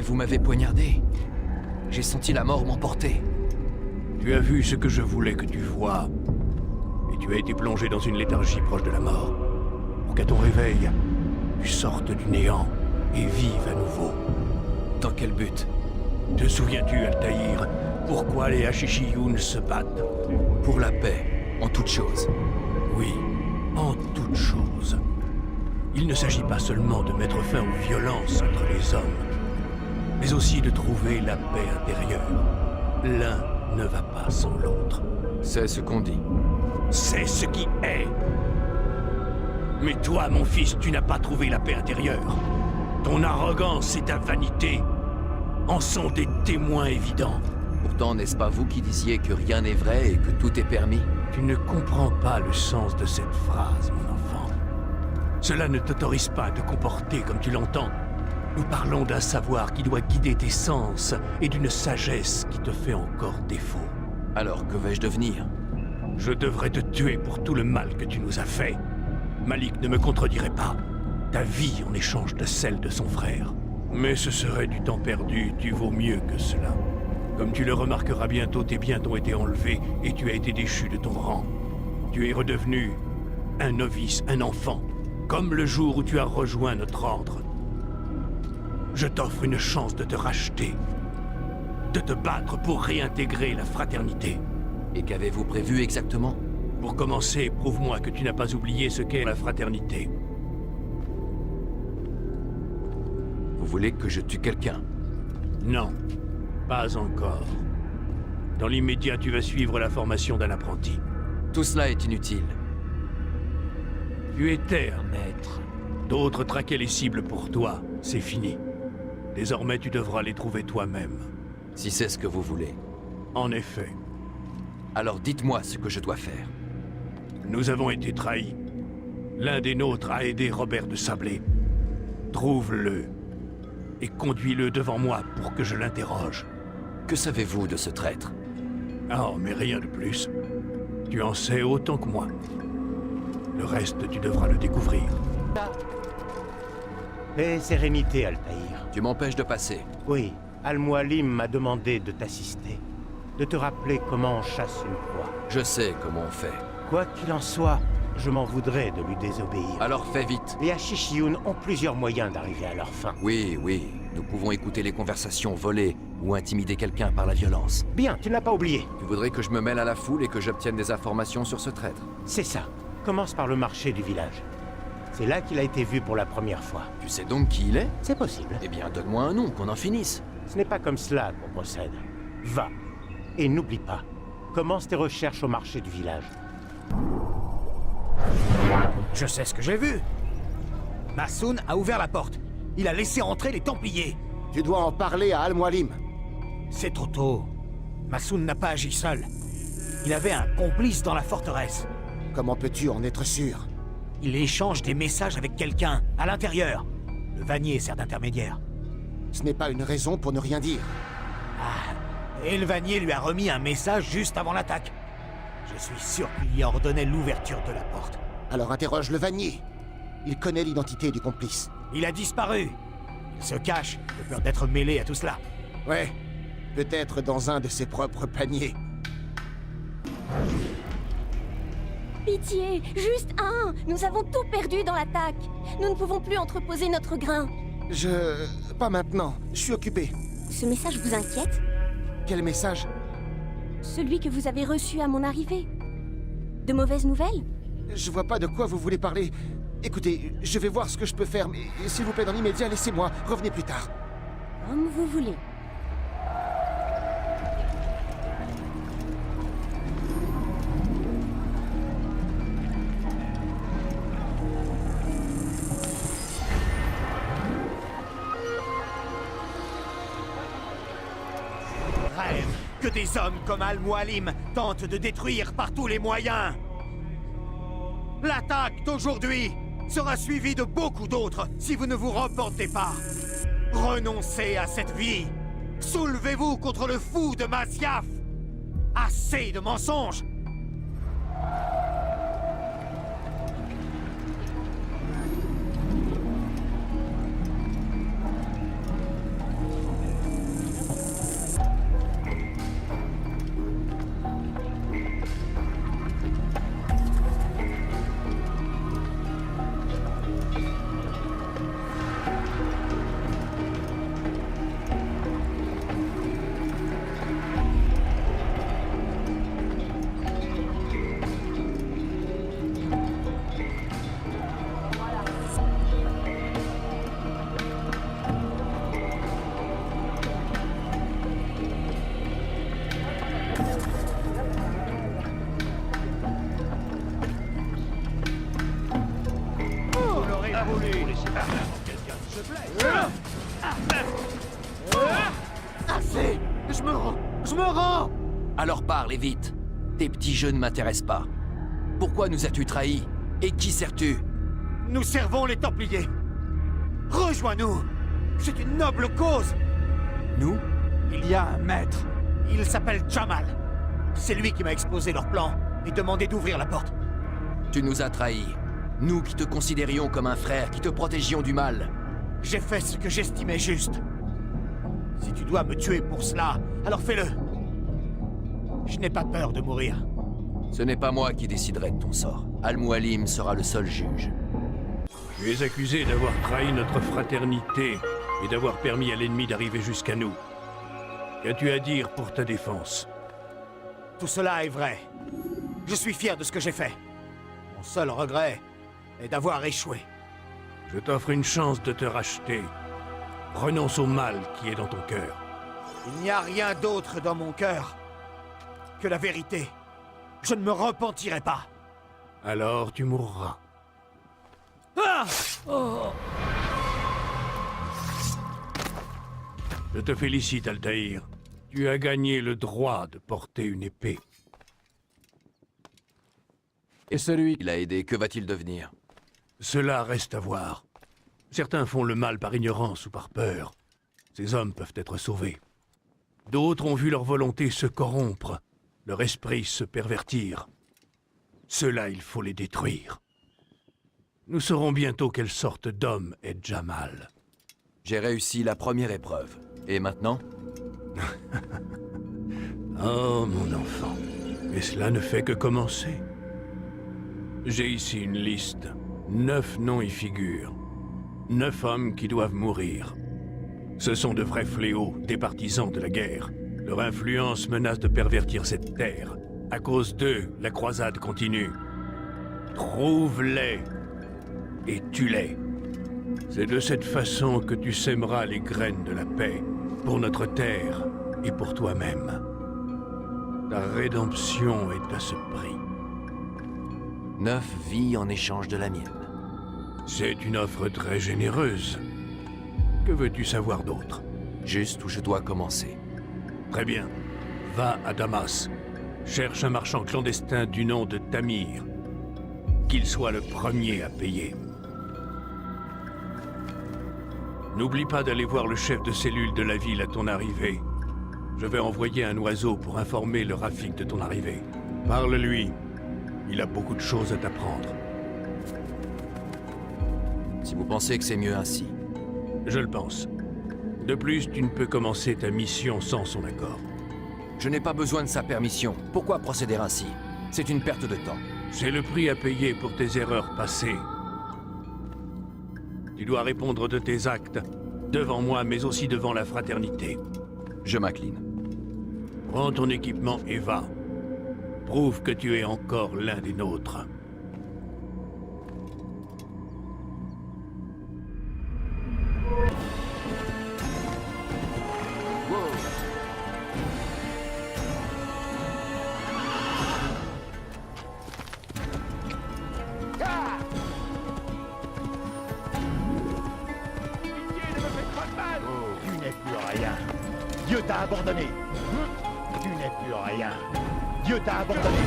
vous m'avez poignardé. J'ai senti la mort m'emporter. Tu as vu ce que je voulais que tu vois. Et tu as été plongé dans une léthargie proche de la mort. Pour qu'à ton réveil, tu sortes du néant et vives à nouveau. Dans quel but? Te souviens-tu, Altaïr, pourquoi les Hashishiyun se battent? Pour la paix, en toute chose. Oui, en toute chose. Il ne s'agit pas seulement de mettre fin aux violences entre les hommes, mais aussi de trouver la paix intérieure. L'un ne va pas sans l'autre. C'est ce qu'on dit. C'est ce qui est. Mais toi, mon fils, tu n'as pas trouvé la paix intérieure. Ton arrogance et ta vanité en sont des témoins évidents. Pourtant, n'est-ce pas vous qui disiez que rien n'est vrai et que tout est permis? Tu ne comprends pas le sens de cette phrase, mon enfant. Cela ne t'autorise pas à te comporter comme tu l'entends. Nous parlons d'un savoir qui doit guider tes sens et d'une sagesse qui te fait encore défaut. Alors, que vais-je devenir? Je devrais te tuer pour tout le mal que tu nous as fait. Malik ne me contredirait pas. Ta vie en échange de celle de son frère. Mais ce serait du temps perdu, tu vaux mieux que cela. Comme tu le remarqueras bientôt, tes biens t'ont été enlevés et tu as été déchu de ton rang. Tu es redevenu un novice, un enfant, comme le jour où tu as rejoint notre ordre. Je t'offre une chance de te racheter, de te battre pour réintégrer la fraternité. Et qu'avez-vous prévu exactement? Pour commencer, prouve-moi que tu n'as pas oublié ce qu'est la fraternité. Vous voulez que je tue quelqu'un? Non, pas encore. Dans l'immédiat, tu vas suivre la formation d'un apprenti. Tout cela est inutile. Tu étais un maître. D'autres traquaient les cibles pour toi. C'est fini. Désormais, tu devras les trouver toi-même. Si c'est ce que vous voulez. En effet. Alors dites-moi ce que je dois faire. Nous avons été trahis. L'un des nôtres a aidé Robert de Sablé. Trouve-le. Et conduis-le devant moi pour que je l'interroge. Que savez-vous de ce traître? Oh, mais rien de plus. Tu en sais autant que moi. Le reste, tu devras le découvrir. Paix et sérénité, Altaïr. Tu m'empêches de passer. Oui, Al-Mualim m'a demandé de t'assister. De te rappeler comment on chasse une proie. Je sais comment on fait. Quoi qu'il en soit, je m'en voudrais de lui désobéir. Alors fais vite. Les Hashishiyun ont plusieurs moyens d'arriver à leur fin. Oui, oui. Nous pouvons écouter les conversations, voler ou intimider quelqu'un par la violence. Bien, tu n'as pas oublié. Tu voudrais que je me mêle à la foule et que j'obtienne des informations sur ce traître? C'est ça. Commence par le marché du village. C'est là qu'il a été vu pour la première fois. Tu sais donc qui il est? C'est possible. Eh bien, donne-moi un nom, qu'on en finisse. Ce n'est pas comme cela qu'on procède. Va. Et n'oublie pas. Commence tes recherches au marché du village. Je sais ce que j'ai vu. Massoun a ouvert la porte. Il a laissé entrer les Templiers. Tu dois en parler à Al-Mualim. C'est trop tôt. Massoun n'a pas agi seul. Il avait un complice dans la forteresse. Comment peux-tu en être sûr? Il échange des messages avec quelqu'un, à l'intérieur. Le Vannier sert d'intermédiaire. Ce n'est pas une raison pour ne rien dire. Et le Vannier lui a remis un message juste avant l'attaque. Je suis sûr qu'il y ordonnait l'ouverture de la porte. Alors interroge le Vannier. Il connaît l'identité du complice. Il a disparu. Il se cache, de peur d'être mêlé à tout cela. Ouais, peut-être dans un de ses propres paniers. Pitié, juste un! Nous avons tout perdu dans l'attaque. Nous ne pouvons plus entreposer notre grain. Pas maintenant, je suis occupé. Ce message vous inquiète? Quel message? Celui que vous avez reçu à mon arrivée. De mauvaises nouvelles? Je vois pas de quoi vous voulez parler. Écoutez, je vais voir ce que je peux faire, mais s'il vous plaît, dans l'immédiat, laissez-moi. Revenez plus tard. Comme vous voulez. Rêve que des hommes comme Al-Mualim tentent de détruire par tous les moyens. L'attaque d'aujourd'hui sera suivie de beaucoup d'autres si vous ne vous reportez pas. Renoncez à cette vie. Soulevez-vous contre le fou de Masyaf. Assez de mensonges. Je me rends. Je me rends. Alors parle et vite. Tes petits jeux ne m'intéressent pas. Pourquoi nous as-tu trahis? Et qui sers-tu? Nous servons les Templiers. Rejoins-nous. C'est une noble cause. Nous? Il y a un maître. Il s'appelle Jamal. C'est lui qui m'a exposé leur plan et demandé d'ouvrir la porte. Tu nous as trahis. Nous qui te considérions comme un frère, qui te protégions du mal. J'ai fait ce que j'estimais juste. Si tu dois me tuer pour cela, alors fais-le. Je n'ai pas peur de mourir. Ce n'est pas moi qui déciderai de ton sort. Al-Mualim sera le seul juge. Tu es accusé d'avoir trahi notre fraternité et d'avoir permis à l'ennemi d'arriver jusqu'à nous. Qu'as-tu à dire pour ta défense? Tout cela est vrai. Je suis fier de ce que j'ai fait. Mon seul regret est d'avoir échoué. Je t'offre une chance de te racheter. Renonce au mal qui est dans ton cœur. Il n'y a rien d'autre dans mon cœur que la vérité. Je ne me repentirai pas. Alors tu mourras. Ah! Je te félicite, Altaïr. Tu as gagné le droit de porter une épée. Et celui qui l'a aidé, que va-t-il devenir? Cela reste à voir. Certains font le mal par ignorance ou par peur. Ces hommes peuvent être sauvés. D'autres ont vu leur volonté se corrompre, leur esprit se pervertir. Ceux-là, il faut les détruire. Nous saurons bientôt quelle sorte d'homme est Jamal. J'ai réussi la première épreuve. Et maintenant? Oh, mon enfant. Et cela ne fait que commencer. J'ai ici une liste. 9 noms y figurent. 9 hommes qui doivent mourir. Ce sont de vrais fléaux, des partisans de la guerre. Leur influence menace de pervertir cette terre. À cause d'eux, la croisade continue. Trouve-les et tue-les. C'est de cette façon que tu sèmeras les graines de la paix, pour notre terre et pour toi-même. Ta rédemption est à ce prix. 9 vies en échange de la mienne. C'est une offre très généreuse. Que veux-tu savoir d'autre? Juste où je dois commencer. Très bien. Va à Damas. Cherche un marchand clandestin du nom de Tamir. Qu'il soit le premier à payer. N'oublie pas d'aller voir le chef de cellule de la ville à ton arrivée. Je vais envoyer un oiseau pour informer le Rafik de ton arrivée. Parle-lui. Il a beaucoup de choses à t'apprendre. Si vous pensez que c'est mieux ainsi. Je le pense. De plus, tu ne peux commencer ta mission sans son accord. Je n'ai pas besoin de sa permission. Pourquoi procéder ainsi? C'est une perte de temps. C'est le prix à payer pour tes erreurs passées. Tu dois répondre de tes actes, devant moi, mais aussi devant la fraternité. Je m'incline. Prends ton équipement et va. Prouve que tu es encore l'un des nôtres. Tu n'es plus rien. Dieu t'a abandonné. Tu n'es plus rien. Dieu t'a abandonné.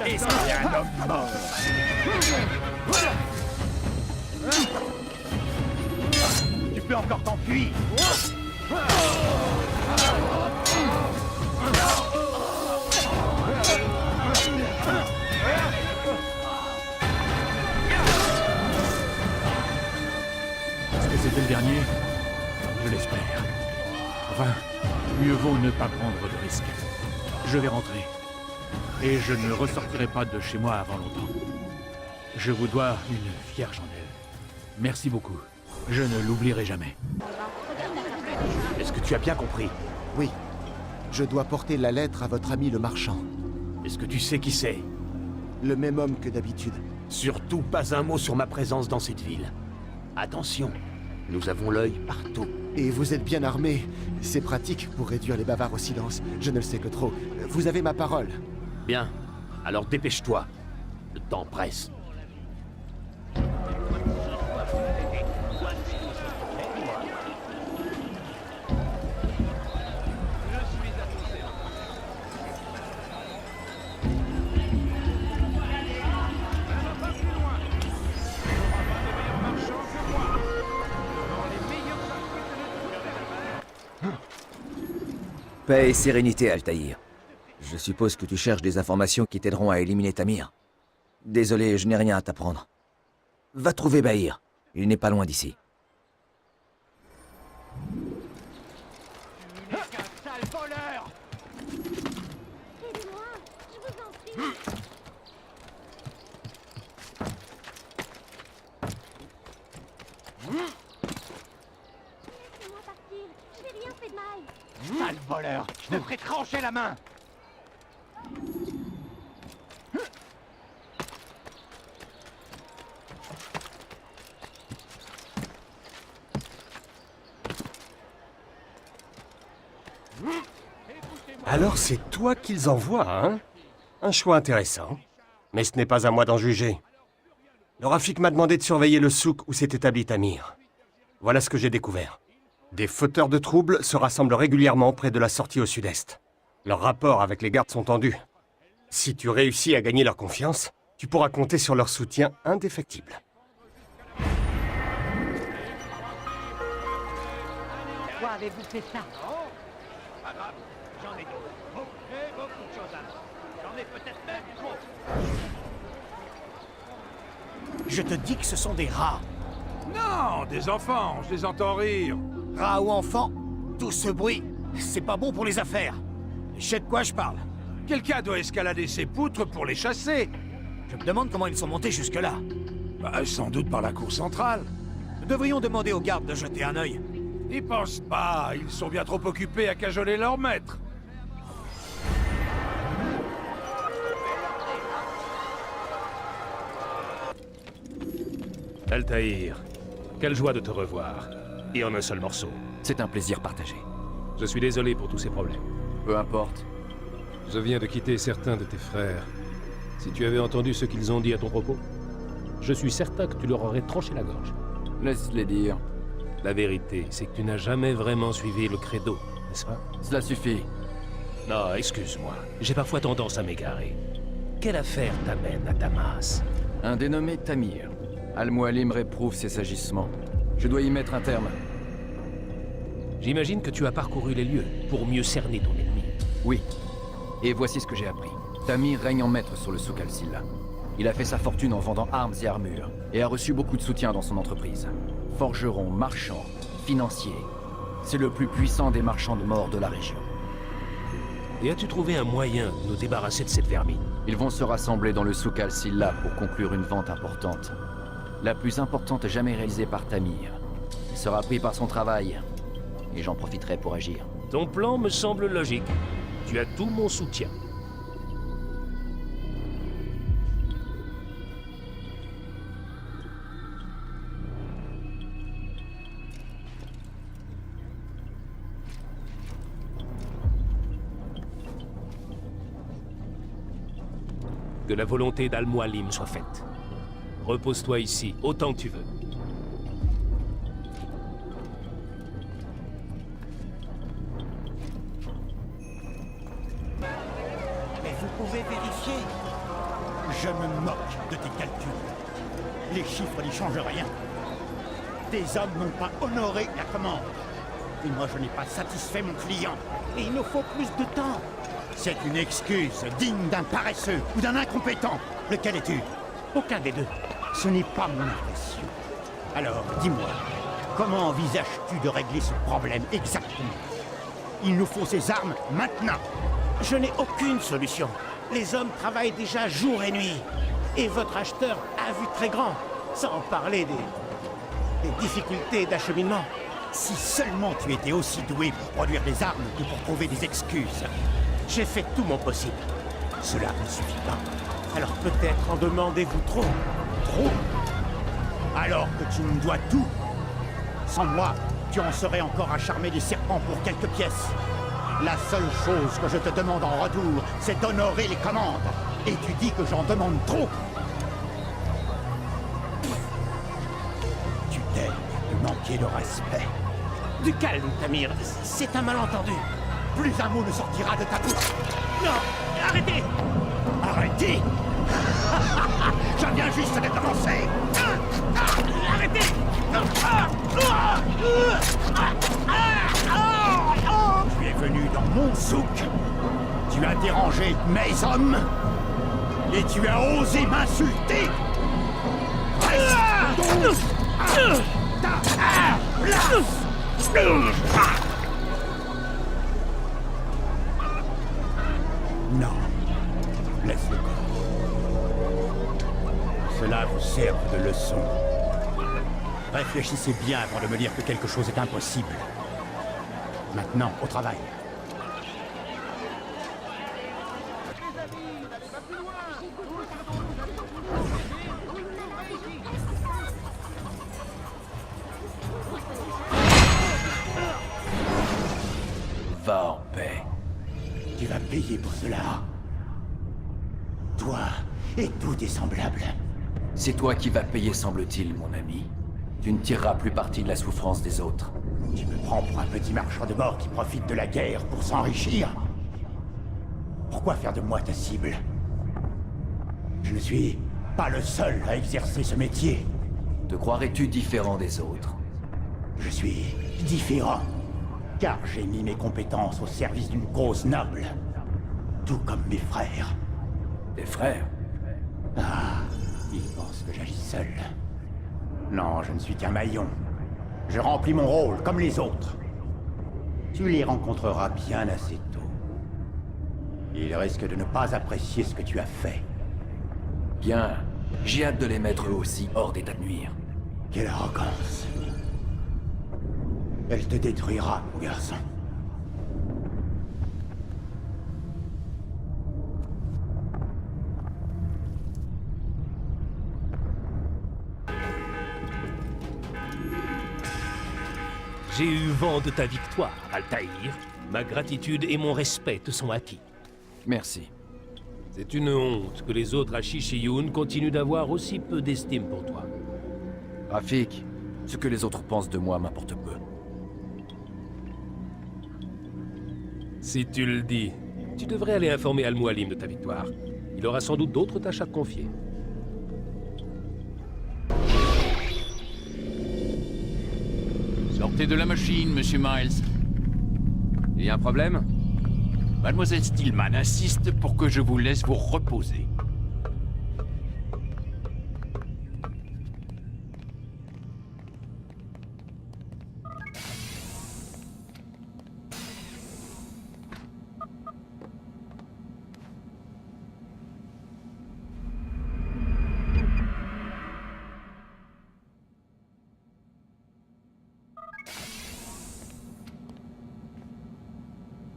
Et c'est un homme mort. Tu peux encore t'enfuir. Est-ce que c'était le dernier? Je l'espère. Enfin, mieux vaut ne pas prendre de risques. Je vais rentrer. Et je ne ressortirai pas de chez moi avant longtemps. Je vous dois une fière chandelle. Merci beaucoup. Je ne l'oublierai jamais. Est-ce que tu as bien compris? Oui. Je dois porter la lettre à votre ami le marchand. Est-ce que tu sais qui c'est? Le même homme que d'habitude. Surtout pas un mot sur ma présence dans cette ville. Attention, nous avons l'œil partout. Et vous êtes bien armé. C'est pratique pour réduire les bavards au silence. Je ne le sais que trop. Vous avez ma parole. Bien, alors dépêche-toi. Le temps presse. Paix et sérénité, Altaïr. Je suppose que tu cherches des informations qui t'aideront à éliminer Tamir. Désolé, je n'ai rien à t'apprendre. Va trouver Bahir. Il n'est pas loin d'ici. Tu n'es qu'un sale voleur! Aidez-moi, je vous en prie. Laissez-moi partir, je n'ai rien fait de mal. Sale voleur! Je te ferai trancher la main! Alors c'est toi qu'ils envoient, hein? Un choix intéressant. Mais ce n'est pas à moi d'en juger. Le Rafik m'a demandé de surveiller le souk où s'est établi Tamir. Voilà ce que j'ai découvert. Des fauteurs de troubles se rassemblent régulièrement près de la sortie au sud-est. Leurs rapports avec les gardes sont tendus. Si tu réussis à gagner leur confiance, tu pourras compter sur leur soutien indéfectible. Pourquoi avez-vous fait ça? Non, pas grave, j'en ai d'autres. Beaucoup de choses à faire. J'en ai peut-être même trop. Je te dis que ce sont des rats. Non, des enfants, je les entends rire. Rats ou enfants, tout ce bruit, c'est pas bon pour les affaires. Je sais de quoi je parle. Quelqu'un doit escalader ces poutres pour les chasser. Je me demande comment ils sont montés jusque-là. Bah, sans doute par la cour centrale. Nous devrions demander aux gardes de jeter un œil. N'y pense pas, ils sont bien trop occupés à cajoler leur maître. Altaïr, quelle joie de te revoir. Et en un seul morceau. C'est un plaisir partagé. Je suis désolé pour tous ces problèmes. Peu importe. Je viens de quitter certains de tes frères. Si tu avais entendu ce qu'ils ont dit à ton propos, je suis certain que tu leur aurais tranché la gorge. Laisse-les dire. La vérité, c'est que tu n'as jamais vraiment suivi le credo, n'est-ce pas? Cela suffit. Non, excuse-moi. J'ai parfois tendance à m'égarer. Quelle affaire t'amène à Damas? Un dénommé Tamir. Al-Mualim réprouve ses agissements. Je dois y mettre un terme. J'imagine que tu as parcouru les lieux pour mieux cerner ton ennemi. Oui. Et voici ce que j'ai appris. Tamir règne en maître sur le souk al-Silla. Il a fait sa fortune en vendant armes et armures, et a reçu beaucoup de soutien dans son entreprise. Forgeron, marchand, financier. C'est le plus puissant des marchands de mort de la région. Et as-tu trouvé un moyen de nous débarrasser de cette vermine? Ils vont se rassembler dans le souk al-Silla pour conclure une vente importante. La plus importante jamais réalisée par Tamir. Il sera pris par son travail, et j'en profiterai pour agir. Ton plan me semble logique. Tu as tout mon soutien. Que la volonté d'Al-Mualim soit faite. Repose-toi ici, autant que tu veux. Mais vous pouvez vérifier. Je me moque de tes calculs. Les chiffres n'y changent rien. Tes hommes n'ont pas honoré la commande. Et moi, je n'ai pas satisfait mon client. Et il nous faut plus de temps. C'est une excuse digne d'un paresseux ou d'un incompétent. Lequel es-tu? Aucun des deux. Ce n'est pas mon impression. Alors, dis-moi, comment envisages-tu de régler ce problème exactement? Il nous faut ces armes maintenant. Je n'ai aucune solution. Les hommes travaillent déjà jour et nuit. Et votre acheteur a vu très grand, sans parler des difficultés d'acheminement. Si seulement tu étais aussi doué pour produire des armes que pour trouver des excuses. J'ai fait tout mon possible. Cela ne suffit pas. Alors peut-être en demandez-vous trop. Trop? Alors que tu me dois tout. Sans moi, tu en serais encore à charmer des serpents pour quelques pièces. La seule chose que je te demande en retour, c'est d'honorer les commandes. Et tu dis que j'en demande trop. Tu daignes de manquer de respect. Du calme, Tamir. C'est un malentendu. Plus un mot ne sortira de ta bouche. Non, arrêtez! Arrêtez! Je viens juste de commencer. Arrêtez! mon souk. Tu as dérangé mes hommes. Et tu as osé m'insulter. Reste donc à ta place. Non. Laisse le corps. Cela vous serve de leçon. Réfléchissez bien avant de me dire que quelque chose est impossible. Maintenant, au travail. Va en paix. Tu vas payer pour cela. Toi et tous tes semblables. C'est toi qui vas payer, semble-t-il, mon ami. Tu ne tireras plus parti de la souffrance des autres. Tu me prends pour un petit marchand de mort qui profite de la guerre pour s'enrichir. Pourquoi faire de moi ta cible? Je ne suis pas le seul à exercer ce métier. Te croirais-tu différent des autres? Je suis différent, car j'ai mis mes compétences au service d'une cause noble. Tout comme mes frères. Tes frères? Ah, ils pensent que j'agis seul. Non, je ne suis qu'un maillon. Je remplis mon rôle, comme les autres. Tu les rencontreras bien assez tôt. Ils risquent de ne pas apprécier ce que tu as fait. Bien. J'ai hâte de les mettre eux aussi hors d'état de nuire. Quelle arrogance. Elle te détruira, mon garçon. J'ai eu vent de ta victoire, Altaïr. Ma gratitude et mon respect te sont acquis. Merci. C'est une honte que les autres à Shishiyun continuent d'avoir aussi peu d'estime pour toi. Rafik, ce que les autres pensent de moi m'importe peu. Si tu le dis, tu devrais aller informer Al-Mualim de ta victoire. Il aura sans doute d'autres tâches à te confier. Sortez de la machine, monsieur Miles. Il y a un problème? Mademoiselle Stillman insiste pour que je vous laisse vous reposer.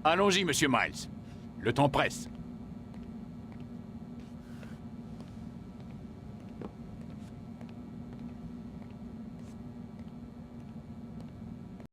Allons-y, monsieur Miles. Le temps presse.